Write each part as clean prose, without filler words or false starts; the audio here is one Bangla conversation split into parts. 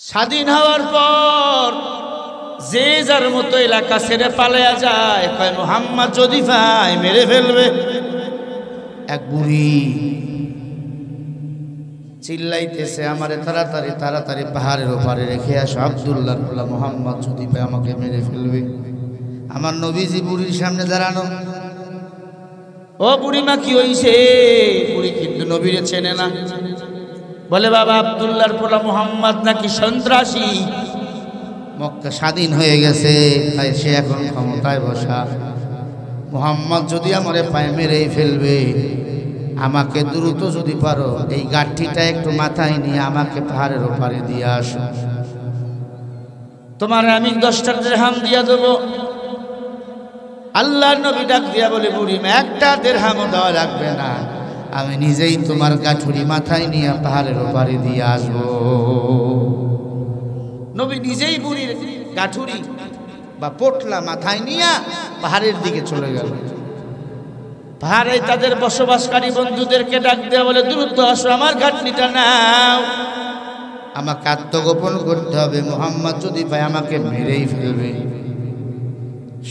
স্বাধীন হওয়ার পর যে যার মতো এলাকা ছেড়ে পালায়া যায়, কয় মুহাম্মদ যদি পায় মেরে ফেলবে। এক বুড়ি চিল্লাইতেছে, আমারে তাড়াতাড়ি তাড়াতাড়ি পাহাড়ের ওপারে রেখে আসো, আব্দুল্লাহর গোলাম মুহাম্মদ যদি পায় আমাকে মেরে ফেলবে। আমার নবীজি বুড়ির সামনে দাঁড়ানো। ও বুড়িমা কি হইছে? বুড়ি কিন্তু নবীরে চেনে না। বলে বাবা, আব্দুল্লাহর পোলা মুহাম্মদ নাকি সন্ত্রাসী, মক্কা স্বাধীন হয়ে গেছে, তাই সে এখন ক্ষমতায় বসা। মুহাম্মদ যদি আমারে পায়ে মেরেই ফেলবে, আমাকে দ্রুত যদি পারো এই গাঠিটা একটু মাথায় নিয়ে আমাকে পাহাড়ের ওপারে দিয়ে আসো, তোমার আমি 10টা দিরহাম দিয়া দেবো। আল্লাহর নবী ডাক দিয়া বলে, বুড়িমা একটা দিরহামও দেওয়া লাগবে না, আমি নিজেই তোমার গাঠুরি মাথায় নিয়ে পাহাড়ের ওপারে দিয়ে আসবো। নবী নিজেই বুড়ির গাঠুরি বা পোটলা মাথায় নিয়ে পাহাড়ের দিকে চলে গেল। পাহাড়ে তাদের বসবাসকারী বন্ধুদেরকে ডাক দেওয়া বলে, দ্রুত আসো, আমার গাঁটনিটা নাও, আমাকে আত্মগোপন করতে হবে, মুহাম্মদ যদি পায় আমাকে মেরেই ফেলবে।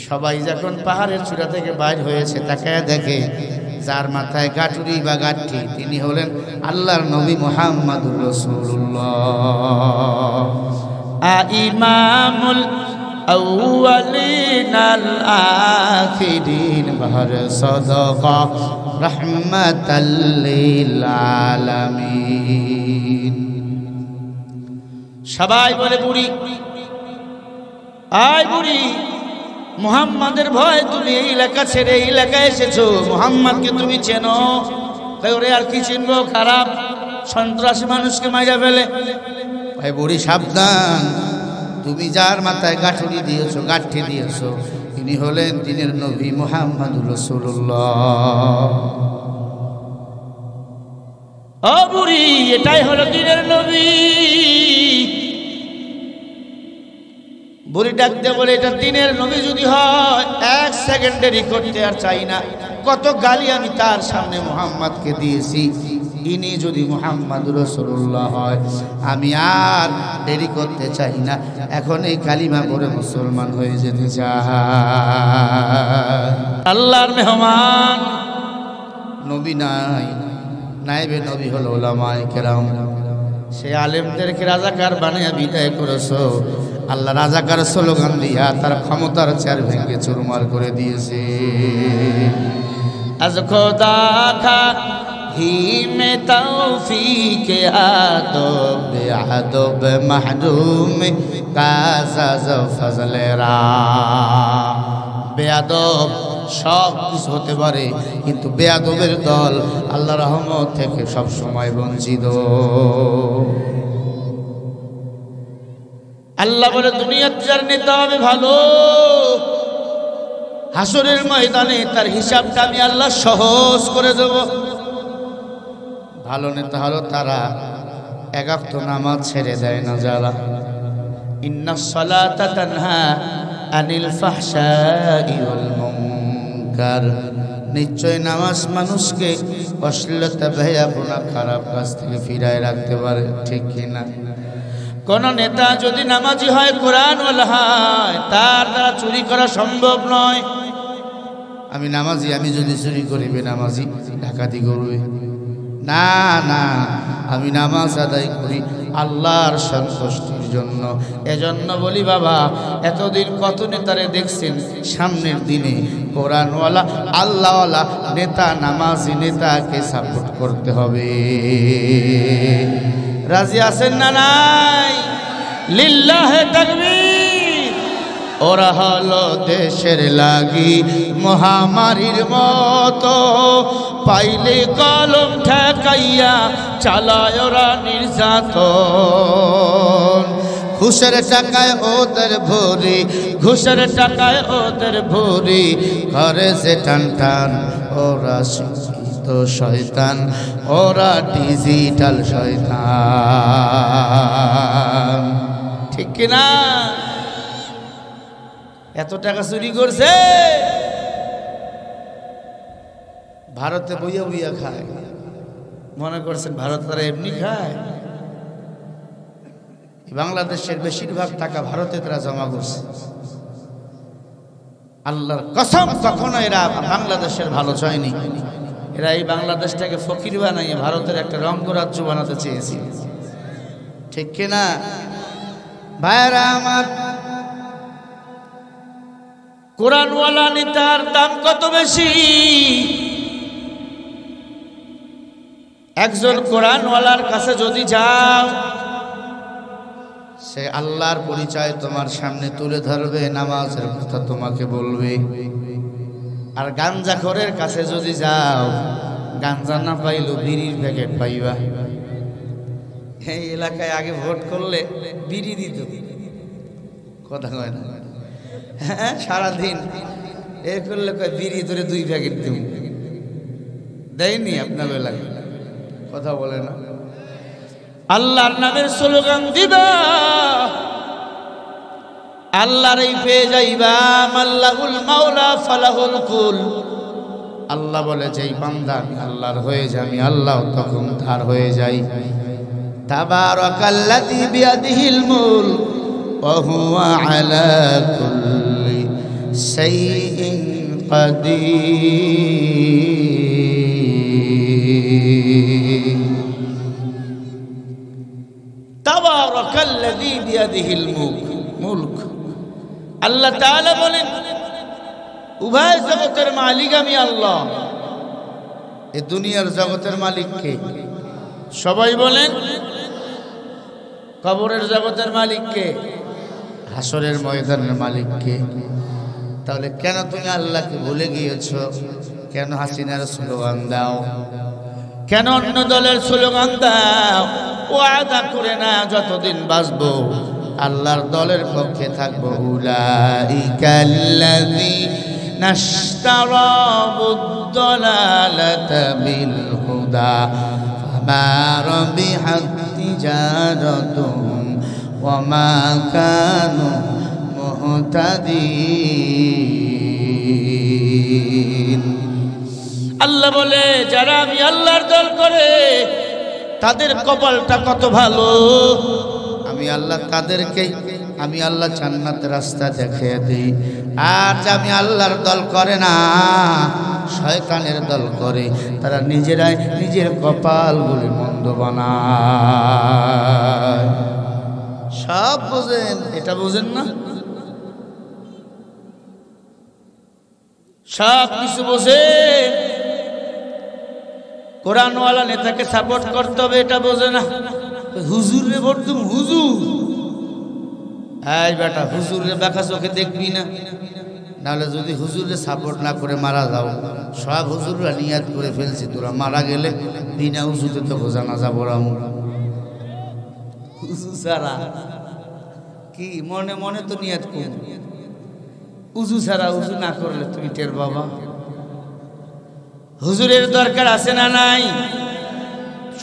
সবাই যখন পাহাড়ের চূড়া থেকে বাইর হয়েছে, তাকায় দেখে যার মাথায় গাঁটুরি বা গাঁঠি তিনি হলেন আল্লাহর নবী মুহাম্মদুর রাসূলুল্লাহ। ইমামুল আউয়ালিন আল আখিরিন বাহর সাদাকা রাহমাতাল লিল আলামিন। সবাই বলে, বুড়ি আয় বুড়ি, মুহাম্মাদের ভয় তুমি এই এলাকা ছেড়ে এই এলাকায় এসেছো, মুহাম্মাদকে তুমি চেনো? ওরে আর কি চিনবো, খারাপ সন্ত্রাসী মানুষকে মাইরা ফেলে। ভাই বুড়ি সাবধান, তুমি যার মাথায় গাঁঠুরি দিয়েছো, গাঁঠি দিয়েছো, তিনি হলেন দিনের নবী মুহাম্মদুর রাসূলুল্লাহ। ও বুড়ি, এটাই হলো দিনের নবী। বুড়ি ডাক দিয়ে বলে, এটা দিনের নবী যদি হয় 1 সেকেন্ড দেরি করতে আর চাই না। কত গালি আমি তার সামনে মুহাম্মদকে দিয়েছি, ইনি যদি মুহাম্মদুর রাসূলুল্লাহ হয় আমি আর দেরি করতে চাই না, এখন এই কালিমা পড়ে মুসলমান হয়ে যেতে চাই। আল্লাহর মেহমান নবী নাই, নাইবে নবী হলো উলামায়ে কেরাম। সে আলেমদেরকে রাজাকার বানিয়ে বিদায় করেছো, আল্লাহ রাজাকার স্লোগান দিয়া তার ক্ষমতার চেয়ার ভেঙে চুরমার করে দিয়েছে। আজ খোদা খা হি মে তৌফিক আদব আদব মাহরুম কাজাজ ফজলে রা। বেয়াদব সব কিছু হতে পারে, কিন্তু বেয়াদবের দল আল্লাহ রহমত থেকে সব সময় বঞ্চিত। আল্লাহ বলে, দুনিয়ার যার নেতা হবে ভালো, হাসরের ময়দানে তার হিসাবটা আমি আল্লাহ সহজ করে দেব। ভালো নেতা হলো তারা 1 ওয়াক্ত নামাজ ছেড়ে দেয় না যারা। ইন্নাস সালাতা তানহা আনিল ফাহশাই ওয়াল মুনকার। নিশ্চয় নামাজ মানুষকে অশ্লীলতা, বেহায়াপনা, খারাপ কাজ থেকে ফিরায় রাখতে পারে, ঠিক কিনা? কোন নেতা যদি নামাজি হয়, কোরআনওয়ালা হয়, তার দ্বারা চুরি করা সম্ভব নয়। আমি নামাজি, আমি যদি চুরি করি বেনামাজি ডাকাতি করবে না, না, আমি নামাজ আদায় করি আল্লাহর সন্তুষ্টির জন্য। এজন্য বলি বাবা, এতদিন কত নেতারে দেখছেন, সামনের দিনে কোরআনওয়ালা আল্লাহওয়ালা নেতা, নামাজি নেতাকে সাপোর্ট করতে হবে। রাজি আছেন না নাই? লিল্লাহে তাকবীর। ওরা হলো দেশের লাগি মহামারীর মতো, পাইলে কলম ঠেকাইয়া চালায় ওরা নির্যাতন। ঘুষের টাকায় ওদের ভরি, ঘুষের টাকায় ওদের ভরি, করে যে টান টান ওরা শয়তান, ওরা ডিজিটাল শয়তান, ঠিক কিনা? এত টাকা চুরি করছে, ভারতে বইয়া বইয়া খায়। মনে করছেন ভারত তারা এমনি খায়? বাংলাদেশের বেশিরভাগ টাকা ভারতে তারা জমা করছে। আল্লাহর কসম কখনো এরা বাংলাদেশের ভালো চায়নি। এরা এই বাংলাদেশটাকে ফকির বানাইয়ে ভারতের একটা রঙ্গরাজ্য বানাতে চেয়েছে, ঠিক কিনা ভাইরা আমার? কোরআনওয়ালা নেতার দাম কত বেশি। একজন কোরআনওয়ালার কাছে যদি যাও, সে আল্লাহর পরিচয় তোমার সামনে তুলে ধরবে, নামাজের কথা তোমাকে বলবে। আর গাঞ্জাখোরের কাছে যদি যাও, গাঞ্জা না পাইলেও বিড়ির প্যাকেট পাইবা। এই এলাকায় আগে ভোট করলে বিড়ি দিত, কথা কয় না? হ্যাঁ, সারাদিন এ করলে কয় বিড়ি ধরে 2 প্যাকেট দিব, দেয়নি আপনার এলাকায়? কথা বলে না। আল্লাহর নামের স্লোগান দিবা, আল্লাহর এই পেয়ে যাইবা। মাল্লাহুল মাওলা ফালাহুল কুল। আল্লাহ বলে যেই বান্দা আমি আল্লাহর হয়ে যাই, আমি আল্লাহ তখন তার হয়ে যাই। তাবারাকাল্লাযী বিয়াদিহিল মুলক ওয়া হুয়া আলা কুল্লি শাইইন কাদির। তাবারাকাল্লাযী বিয়াদিহিল মুলক। আল্লাহ তাআলা বলেন উভয় জগতের মালিক আমি আল্লাহ। এই দুনিয়ার জগতের মালিক কে? সবাই বলেন। কবরের জগতের মালিক কে? হাসরের ময়দানের মালিক কে? তাহলে কেন তুমি আল্লাহকে ভুলে গিয়েছো? কেন হাসিনার স্লোগান দাও? কেন অন্য দলের স্লোগান দাও? ওয়াদা করে না যতদিন বাঁচবো আল্লাহর দলের পক্ষে থাকবো। উলাইকাল্লাযীনা ইশতারাবুদ-দালালাতা বিল-হুদা ফামা রাবিহাত তিজারাতুহুম ওয়া মা কানু মুহতাদিন। আল্লাহ বলে যারা আমি আল্লাহর দল করে তাদের কপালটা কত ভালো। আমি আল্লাহ তাদেরকে আমি আল্লাহ জান্নাতের রাস্তা দেখিয়ে দিই। আর যে আমি আল্লাহর দল করে না, শয়তানের দল করে, তারা নিজেরাই নিজের কপালগুলি মন্দ বানায়। সব বোঝেন, এটা বোঝেন না? সব কিছু বোঝে। কোরআনওয়ালা নেতাকে সাপোর্ট করতে হবে এটা বোঝে না। হুজুর রে ভোট তুমি, হুজুর এই বেটা হুজুরের দেখা চোখে দেখবি না, নাহলে যদি হুজুরে সাপোর্ট না করে মারা যাও। সব হুজুররা নিয়াত করে ফেলছি তোরা মারা গেলে বিনা উজুতে তো বোঝানা যাবো। হুজুর ছাড়া কি মনে মনে তো নিয়াত কর, উজু ছাড়া উজু না করলে তুমি টের বাবা। হুজুরের দরকার আছে না নাই?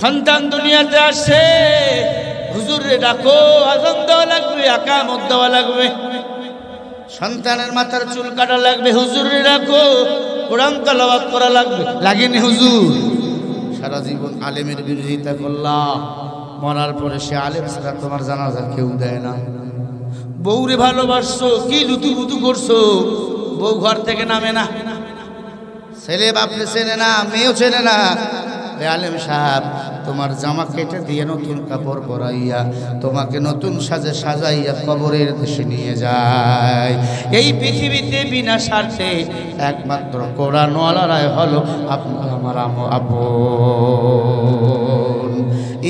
সন্তান দুনিয়াতে আসছে, হুজুরে ডাকো, আযান দেওয়া লাগবে, ইকামত দেওয়া লাগবে, সন্তানের মাথার চুল কাটা লাগবে, হুজুরে ডাকো, কোরআন তেলাওয়াত করা লাগবে। লাগেনি হুজুর? সারা জীবন আলেমের বিরোধিতা করলাম, মরার পরে সে আলেম ছাড়া তোমার জানাজা কেউ দেয় না। বউরে ভালোবাসছো, কি লুতুপুতু করছো, বউ ঘর থেকে নামে না, ছেলে বাপরে চেনে না, মেয়েও চেনে না। আলেম সাহেব তোমার জামা কেটে দিয়ে নতুন কাপড় পরাইয়া তোমাকে নতুন সাজে সাজাইয়া কবরের দেশে নিয়ে যায়। এই পৃথিবীতে বিনা স্বার্থে একমাত্র কোরআনওয়ালারাই হলো আপনার আমার আপন।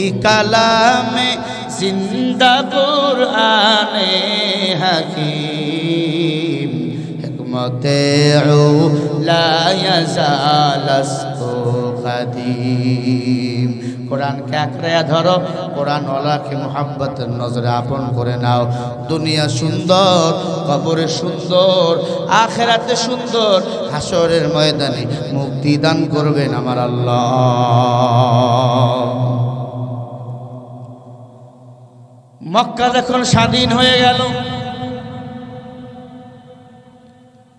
এই কালামে জিন্দা কুরআনে হাকিম হিকমতে লা ইয়াজালাস্তু কাদিম। কোরআনকে আঁকড়ে ধরো, কোরআনওয়ালাকে মুহাব্বতের নজরে আপন করে নাও। দুনিয়া সুন্দর, কবরে সুন্দর, আখিরাতে সুন্দর, হাসরের ময়দানে মুক্তি দান করবেন আমার আল্লাহ। মক্কা যখন স্বাধীন হয়ে গেল,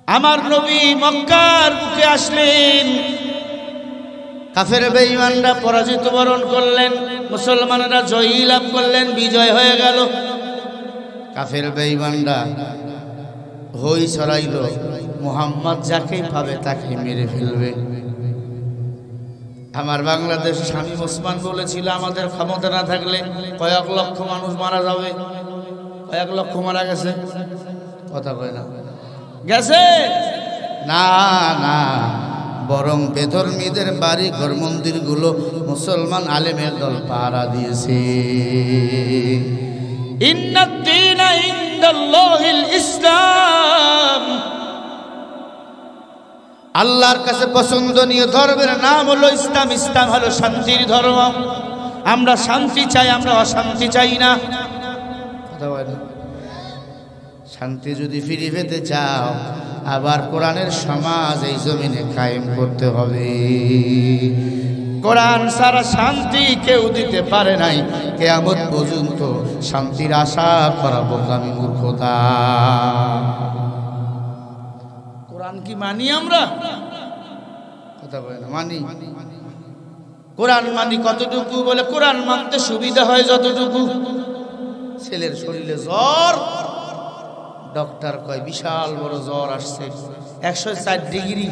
আমার নবী মক্কার বুকে আসলেন, কাফের বেঈমানরা পরাজিত বরণ করলেন, মুসলমানরা জয়ী লাভ করলেন, বিজয় হয়ে গেল। কাফের বেঈমানরা হই ছড়াইল, মুহাম্মদ যাকেই পাবে তাকে মেরে ফেলবে। আমার বাংলাদেশ শামীম ওসমান বলেছিল, আমাদের ক্ষমতা না থাকলে কয়েক লক্ষ মানুষ মারা যাবে। কয়েক লক্ষ মারা গেছে, কথা কয় না গেছে না, না, বরং বেধর্মীদের বাড়ি ঘর মন্দিরগুলো মুসলমান আলেমের দল পাহারা দিয়েছে। ইন্নাদ-দীনা ইনদাল্লাহিল ইসলাম, আল্লাহর কাছে পছন্দনীয় ধর্মের নাম হলো ইসলাম। ইসলাম হলো শান্তির ধর্ম। আমরা শান্তি চাই, আমরা অশান্তি চাই না। শান্তি যদি ফিরে পেতে চাও, আবার কোরআনের সমাজ এই জমিনে কায়েম করতে হবে। কোরআন ছাড়া শান্তি কেউ দিতে পারে নাই, কিয়ামত পর্যন্ত শান্তির আশা করা বোকামি, মূর্খতা। কোরআন কি মানি আমরা? কথা বলে না, মানি। কোরআন মানি কতটুকু? বলে কোরআন মানতে সুবিধা হয় যতটুকু। ছেলের শরীরে জ্বর, ডক্টর কয় বিশাল বড় জ্বর আসছে, 104 ডিগ্রি,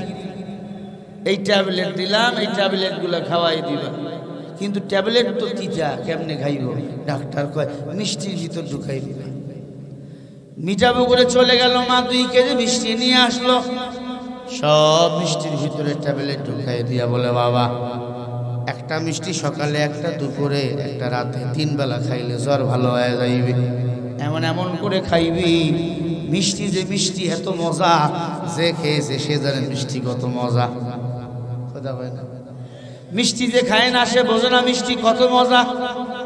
এই ট্যাবলেট দিলাম, এই ট্যাবলেট গুলো খাওয়াই দিবা। কিন্তু ট্যাবলেট তো তিতা, কেমনে খাইব? ডাক্তার কয় মিষ্টির ভিতর ঢুকাই দিবা। মিঠাবো করে চলে গেল, মা 2 কেজি মিষ্টি নিয়ে আসলো, সব মিষ্টির ভিতরে ট্যাবলেট ঢুকাই দিয়া বলে, বাবা একটা মিষ্টি সকালে, একটা দুপুরে, একটা রাতে, 3 বেলা খাইলে জ্বর ভালো হয়ে যাইবে। এমন এমন করে খাইবি, মিষ্টি যে মিষ্টি এত মজা, যে খেয়েছে সে জানে মিষ্টি কত মজা। কথা হয় না, মিষ্টি যে খায় না সে বোঝে না মিষ্টি কত মজা।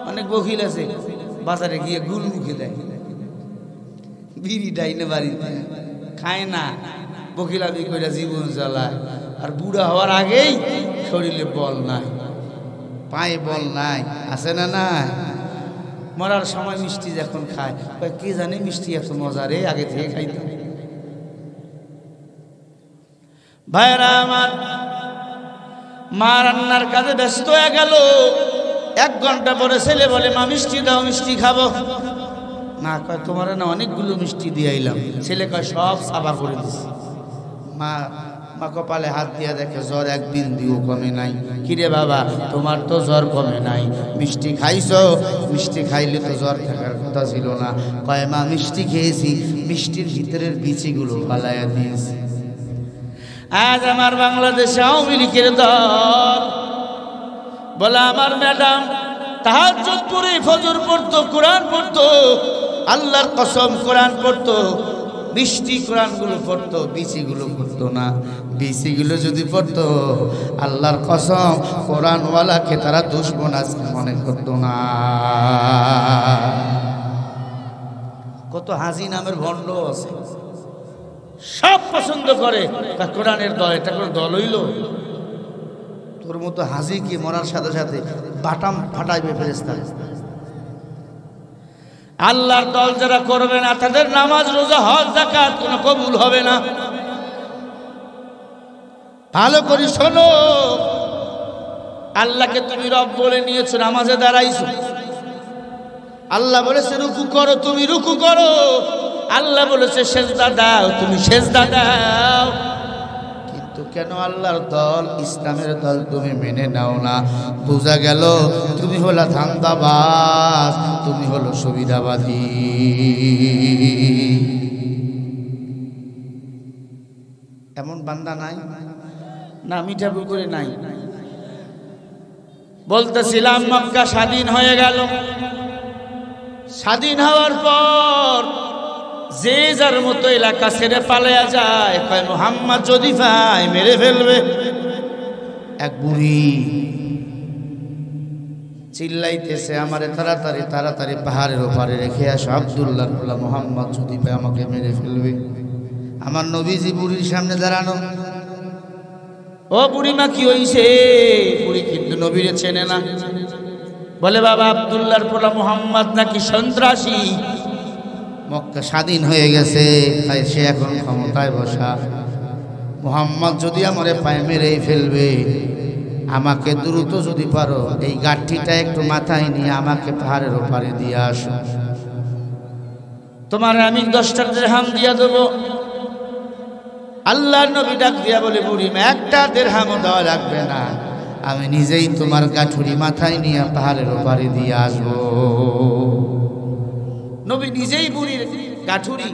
অনেক বকিল আছে বাজারে গিয়ে গুল মুখে দেয়, বিড়ি ডাইনে বাড়িতে খায় না, বকিলামি করে জীবন চালায়। আর বুড়া হওয়ার আগেই শরীরে বল নাই, পায়ে বল নাই, আছে না? নাই। মরার সময় মিষ্টি যখন খায়, কে জানে মিষ্টি এত মজা রে, আগে থেকে খাইতাম। ভাইরা আমার, মা রান্নার কাজে ব্যস্ত হয়ে গেল। 1 ঘন্টা পরে ছেলে বলে, মা মিষ্টি দাও, মিষ্টি খাবো। না কয় তোমার না অনেকগুলো মিষ্টি দিয়ে আইলাম। ছেলে কয় সব সাফা করে দিছি। মা কপালে হাত দিয়া দেখে জ্বর 1 বিন্দুও কমে নাই। কিরে বাবা, তোমার তো জ্বর কমে নাই, মিষ্টি খাইছো? মিষ্টি খাইলে তো জ্বর থাকার কথা ছিল না। কয় মা মিষ্টি খেয়েছি, মিষ্টির ভিতরের বিচিগুলো ফালাইয়া দিয়েছি। আজ আমার বাংলাদেশে আওয়ামী লীগের দল বলে, আমার ম্যাডাম তাহাজ্জুদ পড়ে ফজর পড়তো, কোরআন পড়তো, আল্লাহর কসম কোরআন পড়তো, মিষ্টি কোরআনগুলো পড়তো, বিচিগুলো পড়তো না। বিচিগুলো যদি পড়তো, আল্লাহর কসম কোরআনওয়ালাকে তারা দুশমন আজকে মনে করতো না। কত হাজি নামের ভণ্ড আছে, সব পছন্দ করে কোরআনের দল। এটা কোনো দল হইল? তোর মতো হাজি কি মরার সাথে সাথে বাটাম ফাটাইবে ফেরেশতা। আল্লাহর দল যারা করবে না, তাদের নামাজ, রোজা, হজ, যাকাত কোনো কবুল হবে না। ভালো করে শোনো, আল্লাহকে তুমি রব বলে নিয়েছো, নামাজে দাঁড়াইছো, আল্লাহ বলেছে রুকু করো, তুমি রুকু করো। আল্লাহ বলেছে সেজদা দাও, তুমি সেজদা দাও। কিন্তু কেন আল্লাহর দল, ইসলামের দল তুমি মেনে নাও না? বোঝা গেল তুমি হলো ধান্দাবাজ, তুমি হলো সুবিধাবাদী। এমন বান্দা নাই না? মিঠাপুকুরে নাই? বলতেছিলাম মক্কা স্বাধীন হয়ে গেল। স্বাধীন হওয়ার পর যে যার মতো এলাকা ছেড়ে পালায়া যায়, কয় মুহাম্মদ যদি পায় মেরে ফেলবে। এক বুড়ি চিল্লাইতেছে, আমারে তাড়াতাড়ি তাড়াতাড়ি পাহাড়ের ওপারে রেখে আসো, আব্দুল্লাহর পোলা মুহাম্মদ যদি পায় আমাকে মেরে ফেলবে। আমার নবীজি বুড়ির সামনে দাঁড়ানো। ও বুড়িমা কি হইছে? বুড়ি কিন্তু নবীরে চেনে না। বলে বাবা, আব্দুল্লাহর পোলা মুহাম্মদ নাকি সন্ত্রাসী। মক্কা স্বাধীন হয়ে গেছে, তাই সে এখন ক্ষমতায় বসা। মুহাম্মদ যদি আমারে পায়ে মেরেই ফেলবে, আমাকে দ্রুত যদি পারো এই গাঠিটা একটু মাথায় নিয়ে আমাকে পাহাড়ের ওপারে দিয়ে আসো। তোমার আমি 10টা দিরহাম দিয়া দেব। আল্লাহর নবী ডাক দিয়া বলে, বুড়ি একটা দিরহামও দেওয়া লাগবে না, আমি নিজেই তোমার গাঠুরি মাথায় নিয়ে পাহাড়ের ওপারে দিয়ে আসবো। নবী নিজেই বুড়ির গাঠুরি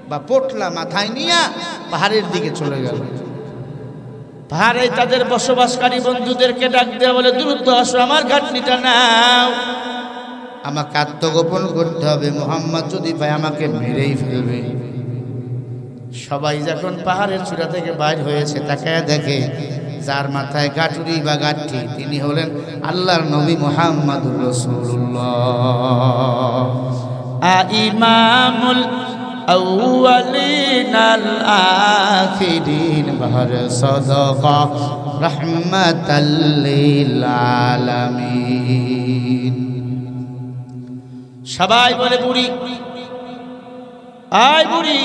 বা পোটলা মাথায় নিয়ে পাহাড়ের দিকে চলে গেল। পাহাড়ে তাদের বসবাসকারী বন্ধুদেরকে ডাক দেওয়া বলে, দ্রুত আসো, আমার গাঁটনিটা নাও, আমাকে আত্মগোপন করতে হবে, মুহাম্মদ যদি পায় আমাকে মেরেই ফেলবে। সবাই যখন পাহাড়ের চূড়া থেকে বাইর হয়েছে, তাকায় দেখে যার মাথায় গাঁটুরি বা গাঁঠি তিনি হলেন আল্লাহর নবী মুহাম্মদুর রাসূলুল্লাহ। ইমামুল আউয়ালিন আল আখিরিন বাহর সাদাকা রাহমাতাল লিল আলামিন। সবাই বলে, বুড়ি আয় বুড়ি,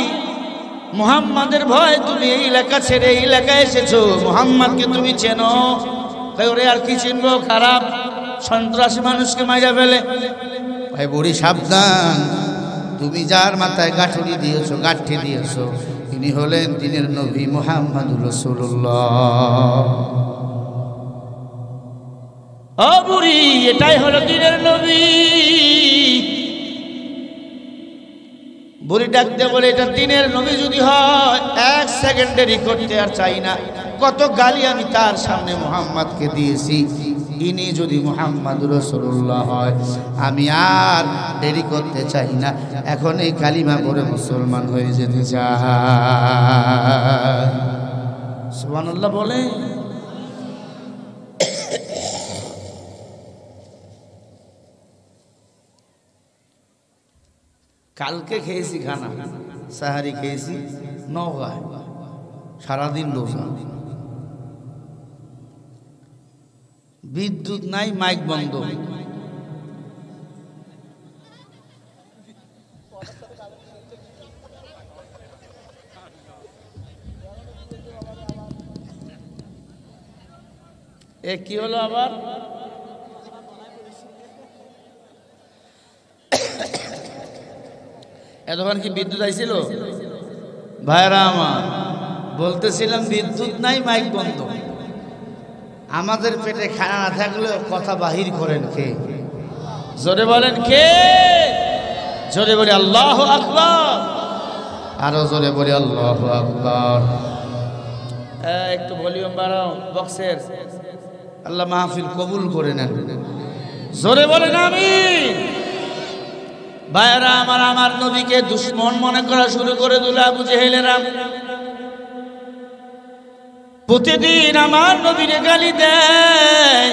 মুহাম্মাদের ভয় তুমি এই এলাকা ছেড়ে এই এলাকায় এসেছো, মুহাম্মাদকে তুমি চেনো? ওরে আর কি চিনবো, খারাপ সন্ত্রাসী মানুষকে মাইরা ফেলে। ভাই বুড়ি সাবধান, তুমি যার মাথায় গাঁঠুরি দিয়েছো, গাঁঠি দিয়েছো, তিনি হলেন দিনের নবী মুহাম্মদুর রাসূলুল্লাহ। ও বুড়ি, এটাই হলো দিনের নবী। বুড়ি ডাকতে বলে, এটা দিনের নবী যদি হয় 1 সেকেন্ড দেরি করতে আর চাই না। কত গালি আমি তার সামনে মুহাম্মদকে দিয়েছি, ইনি যদি মুহাম্মদুর রাসূলুল্লাহ হয় আমি আর দেরি করতে চাই না, এখন এই কালিমা পড়ে মুসলমান হয়ে যেতে চাই। সুবহানাল্লাহ বলে। কালকে খেয়েছি খানা, সাহারি খেয়েছি নওগাঁয়, সারাদিন রোজা, বিদ্যুৎ নাই, মাইক বন্ধ। এ কি হলো আবার? এতক্ষণ কি বিদ্যুৎ আইছিল? ভাইরা আমার, বলতেছিলাম বিদ্যুৎ নাই, মাইক বন্ধ। আমাদের পেটে খানা না থাকলে কথা বাহির করেন কে? জোরে বলেন কে? জোরে বলি আল্লাহু আকবার, আরো জোরে বলি আল্লাহু আকবার। একটু ভলিউম বাড়াও বক্সের, আল্লাহ মাহফিল কবুল করে নেন। জোরে বলেন আমিন। ভাইরা আমার, আমার নবীকে দুশ্মন মনে করা শুরু করে দিল আবু জেহেলেরা। প্রতিদিন আমার নবীরে গালি দেয়।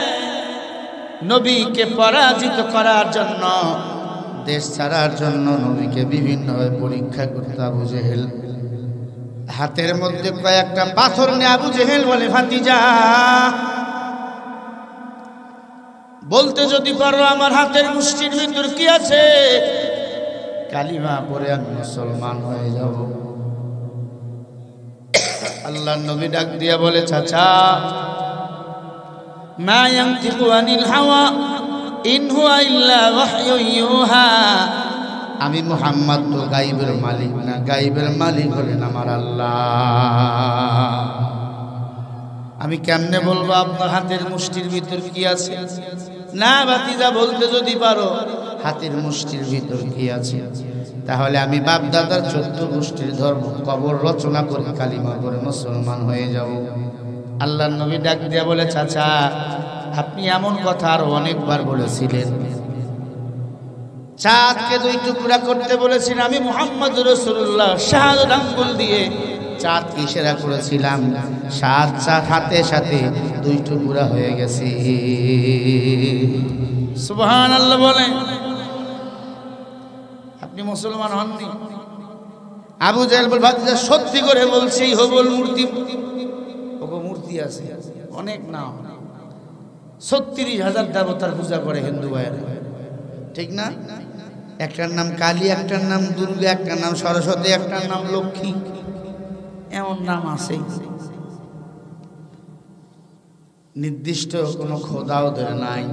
নবীকে পরাজিত করার জন্য, দেশ ছাড়ার জন্য নবীকে বিভিন্নভাবে পরীক্ষা করতে আবু জেহেল। হাতের মধ্যে কয়েকটা পাথর নিয়ে আবু জেহেল বলে, ভাতিজা বলতে যদি পারো আমার হাতের মুষ্টির ভিতর কি আছে, কালিমা পড়ে আমি মুসলমান হয়ে যাব। আল্লাহর নবী ডাক দিয়া বলে, চাচা মা ইয়ানতিকু আনিল হাওয়া ইন হুয়া ইল্লা ওয়াহয়ু ইউহা। আমি মুহাম্মদ তো গায়বের মালিক না, গায়বের মালিক হলেন আমার আল্লাহ। আমি কেমনে বলবো আপনার হাতের মুষ্টির ভিতর কি আছে? না ভাতিজা, বলতে যদি পারো হাতের মুষ্টির ভিতর কি আছে, তাহলে আমি বাপ দাদার 14 গোষ্ঠীর ধর্ম কবর রচনা করে কালিমা করে মুসলমান হয়ে যাব। আল্লাহর নবী ডাক দিয়া বলে, চাচা আপনি এমন কথা আরো অনেকবার বলেছিলেন। চাঁদকে 2 টুকরা করতে বলেছেন, আমি মুহাম্মদুর রাসূলুল্লাহ শাহাদাত আঙ্গুল দিয়ে চাঁদকে ইশারা করেছিলাম, চাঁদ হাতে সাথে 2 টুকরা হয়ে গেছে। সুবহানাল্লাহ বলেন। আপনি মুসলমান হননি। আবু জেহেল বল, ভাতিজা সত্যি করে বলছি, হবল মূর্তি, ওগো মূর্তি আছে অনেক নাম, 36,000 দেবতার পূজা করে হিন্দু ভাইয়েরা, ঠিক না? একটার নাম কালী, একটার নাম দুর্গা, একটার নাম সরস্বতী, একটার নাম লক্ষ্মী, এমন নাম আছে। নির্দিষ্ট কোনো খোদা ওদের নাই,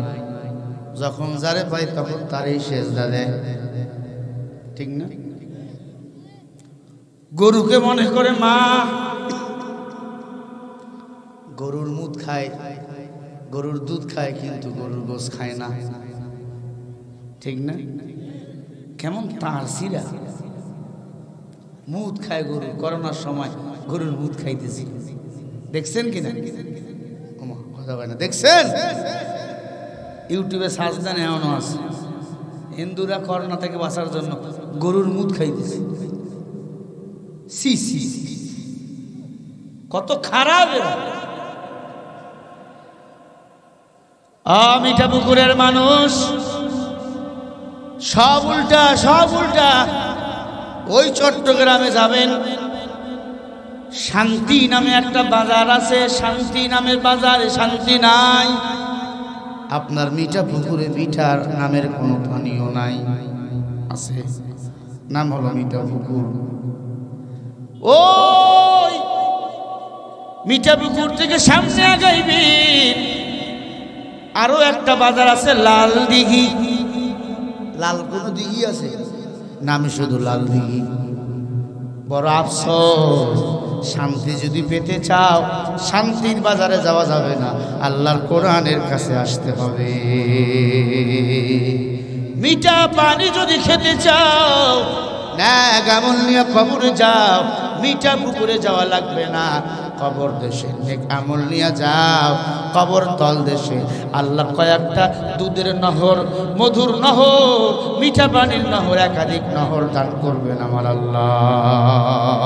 যখন যারে পাই তখন তারই সেজদা দেয়, ঠিক না? গরুকে মনে করে মা। গরুর মুদ খায়, গরুর দুধ খায়, কিন্তু গরুর গোশ খায় না, ঠিক না? কেমন তার সিরা মুদ খায় গরু। করোনার সময় গরুর মুদ খাইতেছি, দেখছেন কিনা? কথা হয় না, দেখছেন? ইউটিউবে সার্চ দেন, এমনও আছে হিন্দুরা করোনা থেকে বাঁচার জন্য গরুর মুদ খাইতেছে। সি সি, কত খারাপ এরা। মিঠা পুকুরের মানুষ সব উল্টা, সব উল্টা। ওই চট্টগ্রামে যাবেন, শান্তি নামে একটা বাজার আছে, শান্তি নামের বাজারে শান্তি নাই। আপনার মিঠা পুকুরে মিঠার নামের কোনো পানীয় নাই, আছে, নাম হলো মিঠা পুকুর। ওই মিঠা পুকুর থেকে সামনে আগাইবেন, আরো একটা বাজার আছে লাল দিঘি। লাল কোনো দিঘি আছে? নামে শুধু লাল দিঘি। বড় আফসোস, শান্তি যদি পেতে চাও শান্তির বাজারে যাওয়া যাবে না, আল্লাহর কোরআনের কাছে আসতে হবে। মিঠা পানি যদি খেতে চাও না, আমল নিয়ে কবরে যাও, মিঠা পুকুরে যাওয়া লাগবে না। কবর দেশে নেক আমল নিয়ে যাও, কবর তল দেশে আল্লাহ কয়েকটা দুধের নহর, মধুর নহর, মিঠা পানির নহর, একাধিক নহর দান করবেন আমার আল্লাহ।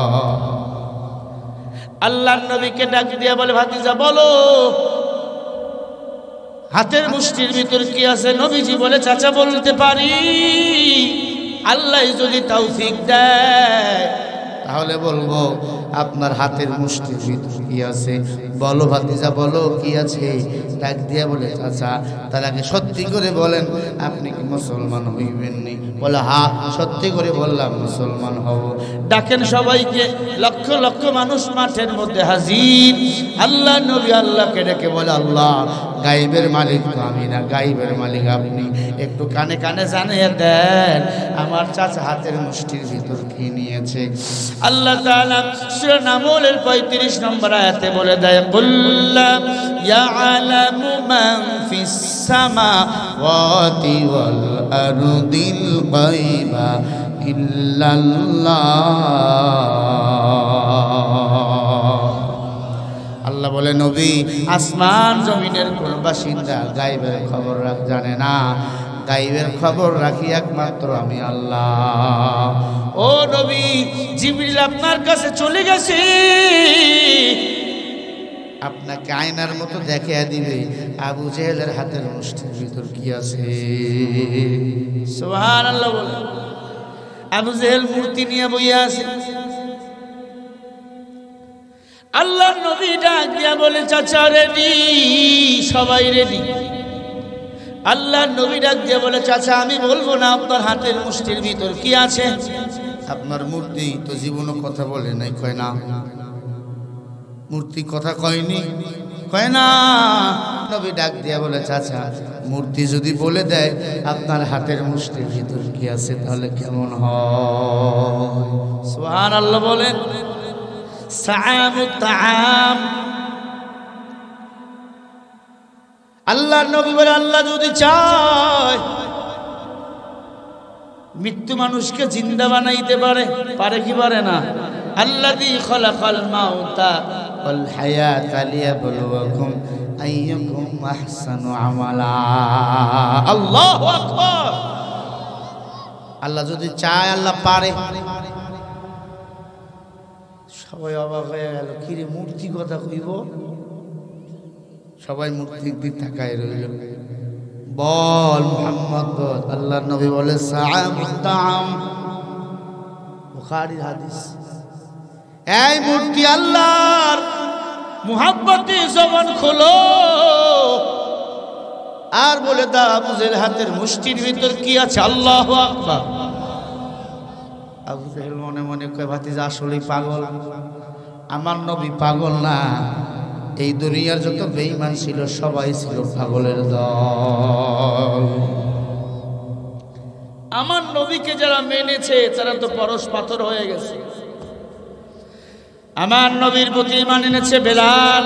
আল্লাহর নবীকে ডাক দিয়ে বলে, ভাতিজা বলো হাতের মুষ্টির ভিতর কি আছে? নবীজি বলে, চাচা বলতে পারি, আল্লাহ যদি তৌফিক দেয় তাহলে বলবো আপনার হাতের মুষ্টির ভিতর কি আছে। বলো ভাতিজা বলো কি আছে? ডাক দিয়া বলে, চাচা তার আগে সত্যি করে বলেন আপনি কি মুসলমান হইবেননি? বলে, হ্যাঁ সত্যি করে বললাম মুসলমান হব। ডাকেন সবাইকে, লক্ষ লক্ষ মানুষ মাঠের মধ্যে হাজির। আল্লাহ নবী আল্লাহকে ডেকে বলে, আল্লাহ গাইবের মালিক তো আমি না, গাইবের মালিক আপনি, একটু কানে কানে জানিয়ে দেন আমার চাচা হাতের মুষ্টির ভিতর কি নিয়েছে। আল্লাহ তাআলা সূরা নামলের 35 নম্বর আয়াতে বলে দেয়, কুল্লা ইয়ালামু মান ফিস সামাওয়াতি ওয়াল আরদিল গায়বা ইল্লাল্লাহ। আল্লাহ বলে, নবী আসমান জমিনের কোন বাসিন্দা গায়বের খবর জানে না, গায়বের খবর রাখি একমাত্র আমি আল্লাহ। ও নবী, জিবরিল আপনার কাছে চলে গেছে, আপনাকে আয়নার মতো দেখিয়ে দিবে আবু জেহেলের হাতের মুষ্টির ভিতর কি আছে। সুবহানাল্লাহ বলে, আবু জেহেল মূর্তি নিয়ে বইয়া আছে। আল্লাহর নবী ডাক দিয়া বলে, চাচা রেডি? সবাই রেডি। আল্লাহর নবী ডাক দিয়া বলে, চাচা আমি বলবো না আপনার হাতের মুষ্টির ভিতর কি আছে? আপনার মূর্তি তো জীবনও কথা বলে নাই। কয় না, মূর্তি কথা কয়নি, কয় না। নবী ডাক দিয়া বলে, চাচা মূর্তি যদি বলে দেয় আপনার হাতের মুষ্টির ভিতর কি আছে তাহলে কেমন হয়? সুবহানাল্লাহ বলেন। সাআমুত তাআম, আল্লাহর নবী বলে, আল্লাহ যদি চায় মৃত্যু মানুষকে জিন্দা বানাইতে পারে, পারে কি পারে না? আল্লাযী খালাকাল মাউতা ওয়াল হায়াতা লিয়াবলুয়াকুম আইয়ুকুম আহসানু আমালা। আল্লাহু আকবার। আল্লাহ যদি চায়, আল্লাহ পারে। সবাই অবাক হয়ে গেল, কিরে মূর্তি কথা কইব? সবাই মূর্তির দিক তাকায় রইল। বল মুহাম্মদ বল। আল্লাহর নবী বলে, সাআমুত তাআম, বুখারীর হাদিস। এই মূর্তি আল্লাহর মুহাব্বতে জবান খোলো আর বলে দাও আবু জেহেল হাতের মুষ্টির ভিতর কি আছে। আল্লাহু আকবার। আবু জেহেল মনে মনে কয়, ভাতিজা আসলেই পাগল। আমার নবী পাগল না, এই দুনিয়ার যত বেঈমান ছিল সবাই ছিল পাগলের দল। আমার নবীকে যারা মেনেছে তারা তো পরশ পাথর হয়ে গেছে। আমার নবীর প্রতি ঈমান এনেছে বেলাল।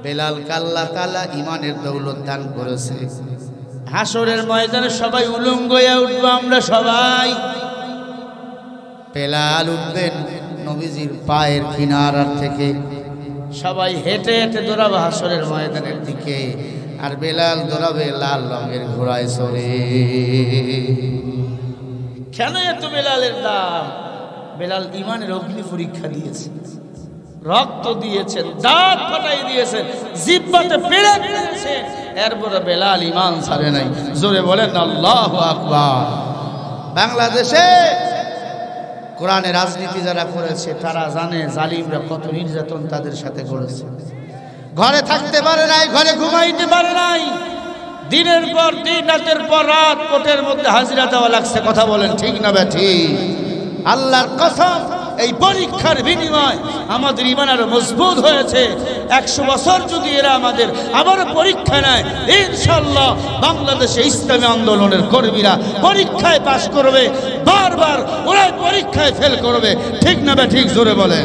বেলালকে আল্লাহ তাআলা ঈমানের দৌলত দান করেছে। হাসরের ময়দানে সবাই উলঙ্গ হয়ে উঠবো আমরা সবাই। বেলাল উঠবেন নবীজির পায়ের কিনারার থেকে, সবাই হেঁটে হেঁটে দৌড়াবে হাসরের ময়দানের দিকে, আর বেলাল দৌড়াবে লাল রঙের ঘোড়ায় চড়ে। কেন এত বেলালের দাম? বেলাল ঈমানের অগ্নি পরীক্ষা দিয়েছে, রক্ত দিয়েছেন, দাঁত ফাটাই দিয়েছেন, জিহ্বাতে পেরেক দিয়েছেন, এরপরে বেলাল ঈমান ছাড়ে নাই। জোরে বলেন আল্লাহু আকবার। বাংলাদেশে কোরআনের রাজনীতি যারা করেছে তারা জানে জালিমরা কত নির্যাতন তাদের সাথে করেছে। ঘরে থাকতে পারে নাই, ঘরে ঘুমাইতে পারে নাই, দিনের পর দিন, রাতের পর রাত কোর্টের মধ্যে হাজিরা দেওয়া লাগছে। কথা বলেন ঠিক না বেঠিক? আল্লাহর কসম, এই পরীক্ষার বিনিময় আমাদের ঈমান আরো মজবুত হয়েছে। 100 বছর যদি এরা আমাদের আবার পরীক্ষা নেয়, ইনশাআল্লাহ বাংলাদেশে ইসলামী আন্দোলনের কর্মীরা পরীক্ষায় পাশ করবে, বারবার ওরাই পরীক্ষায় ফেল করবে। ঠিক না ঠিক? জোরে বলে।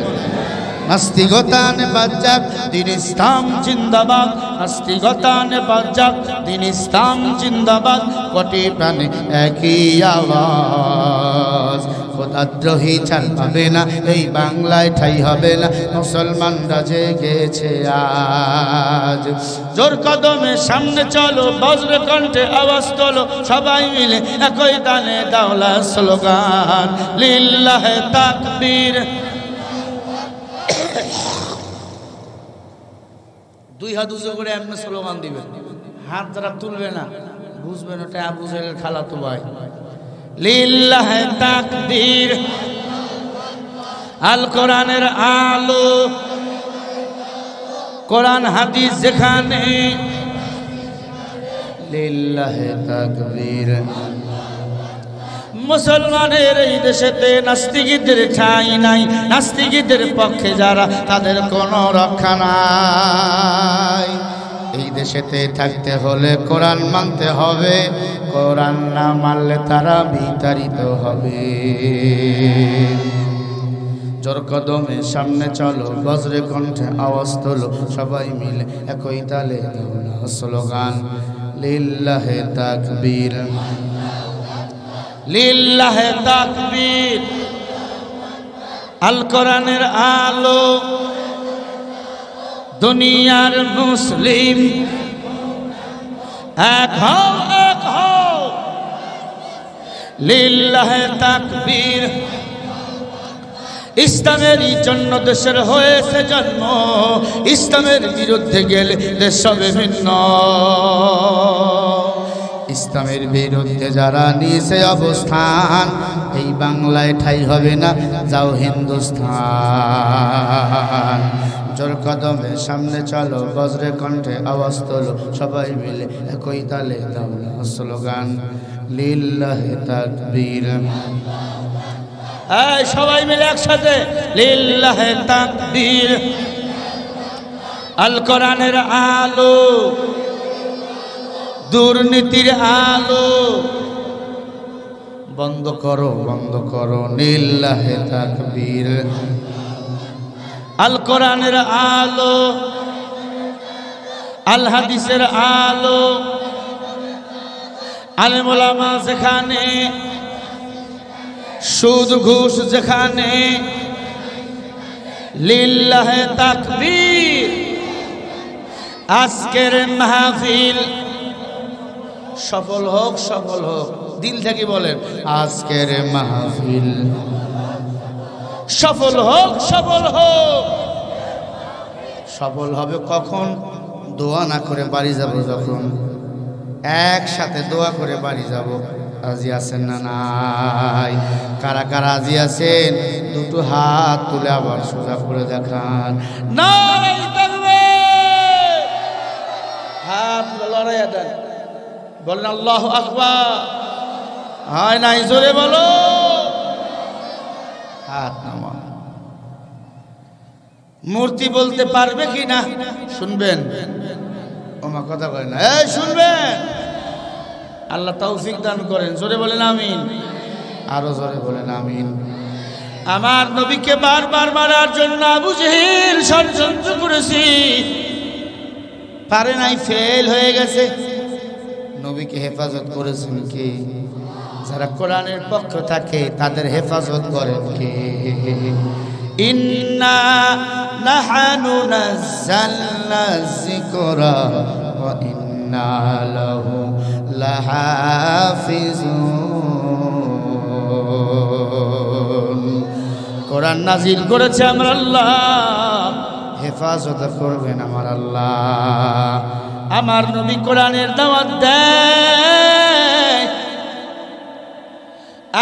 নাস্তিকতানে বাজাক দিন ইসলাম জিন্দাবাদ, নাস্তিকতানে বাজাক দিন ইসলাম জিন্দাবাদ, কোটি প্রাণে একই আওয়াজ। খোদাদ্রোহী ছাড় পাবে না, এই বাংলায় ঠাই হবে না, মুসলমানরা জেগেছে আজ। জোর কদমে সামনে চলো, বজ্র কণ্ঠে আওয়াজ তোলো, সবাই মিলে একই তানে দাওলা স্লোগান, লিল্লাহে তাকবীর। 2 হাত উঁচু করে এমনি স্লোগান দিবেন, হাত দ্বারা তুলবে না, বুঝবেন ওটা আবু জাহেলের খালাতো ভাই। লিল্লাহে তাকবীর, আল কোরআনের আলো, কোরআন হাদিস যেখানে, লিল্লাহে তাকবীর। মুসলমানের এই দেশেতে নাস্তিকদের ঠাঁই নাই, নাস্তিকদের পক্ষে যারা তাদের কোনো রক্ষা নাই। এই দেশেতে থাকতে হলে কোরআন মানতে হবে, কোরআন না মানলে তারা বিতাড়িত হবে। জোর কদমে সামনে চলো, বজ্রে কণ্ঠে আওয়াজ তোলো, সবাই মিলে একই তালে দাওলা স্লোগান, লিল্লাহে তাকবীর, লিল্লাহে তাকবীর। আল কোরআনের আলো, দুনিয়ার মুসলিম এক হও, এক হও, লিল্লাহে তাকবীর। ইসলামের জন্য দেশের হয়েছে জন্ম, ইসলামের বিরুদ্ধে গেলে দেশ হবে ভিন্ন। ইসলামের বিরুদ্ধে যারা নিয়েছে অবস্থান, এই বাংলায় ঠাই হবে না, যাও হিন্দুস্তান। জোর কদমে সামনে চলো, বজ্রে কণ্ঠে আওয়াজ তোলো, সবাই মিলে একই তালে দাওলা স্লোগান, লিল্লাহে তাকবীর। এই সবাই মিলে একসাথে, লিল্লাহে তাকবীর। আল কোরআনের আলো, দুর্নীতির আলো বন্ধ করো, বন্ধ করো, লিল্লাহে তাকবীর। আল কোরআনের আলো, আল হাদিসের আলো, আলেম ওলামা যেখানে, সুদ ঘুষ যেখানে, লিল্লাহে তাকবীর। আজকের মাহফিল সফল হোক, সফল হোক, দিল থেকে বলেন আজকের মাহফিল সফল হোক, সফল হোক। সফল হবে কখন? দোয়া না করে বাড়ি যাব যখন, একসাথে দোয়া করে বাড়ি যাব। রাজি আছেন না নাই? কারা কারা রাজি আছেন? দুটো হাত তুলে আবার সোজা করে দেখান। নারায়ে তাকবীর, হাত লড়াইয়া দেন, বলেন আল্লাহু আকবার। হয় নাই? জোরে বলো। হাত নামা। মূর্তি বলতে পারবে কি না শুনবেন? ওমা কথা বলেন না, এই শুনবেন। আল্লাহ তৌফিক দান করেন। জোরে বলেন আমিন। আরো জোরে বলেন আমিন। আমার নবীকে বারবার মারার জন্য আবু জেহেল ষড়যন্ত্র করেছি, পারে নাই, ফেল হয়ে গেছে। নবীকে হেফাজত করেছেন কি? যারা কোরআনের পক্ষ থাকে তাদের হেফাজত করেন কে? ইন্না নাহানু নাযালনা যিকরা ওয়া ইন্না লাহু লাহাফিজুন। কোরআন নাজিল করেছে আমার আল্লাহ, হেফাজত করবেন আমার আল্লাহ। আমার নবী কোরআনের দাওয়াত দেয়,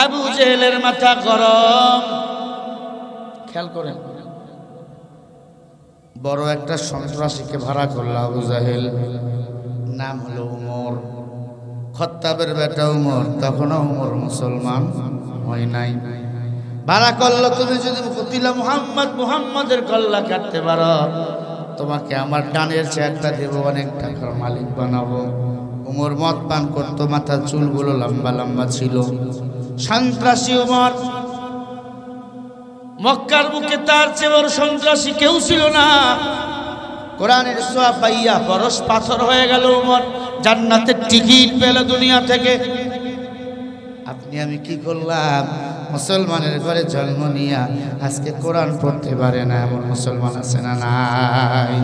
আবু জেহেলের মাথা গরম। খেয়াল করেন, বড় একটা সন্ত্রাসীকে ভাড়া করল আবু জেহেল, নাম হলো উমর, খত্তাবের বেটা উমর। তখনও উমর মুসলমান হয় নাই। ভাড়া করলো, তুমি যদি কতিলা মুহাম্মদ, মুহাম্মদের কল্লা কাটতে পারো, তোমাকে আমার ডানের চেয়ারটা দেবো, অনেক টাকার মালিক বানাবো। উমর মদ পান করতো, মাথার চুলগুলো লম্বা লম্বা ছিল। সন্ত্রাসী উমর, মক্কার বুকে তার চেয়ে বড় সন্ত্রাসী কেউ ছিল না। কোরআনের ছোঁয়া পাইয়া পরশ পাথর হয়ে গেল উমর, জান্নাতের টিকিট পেল দুনিয়া থেকে। আপনি আমি কি করলাম? মুসলমানের ঘরে জন্ম নিয়া আজকে কোরআন পড়তে পারে না এমন মুসলমান আছে না নাই?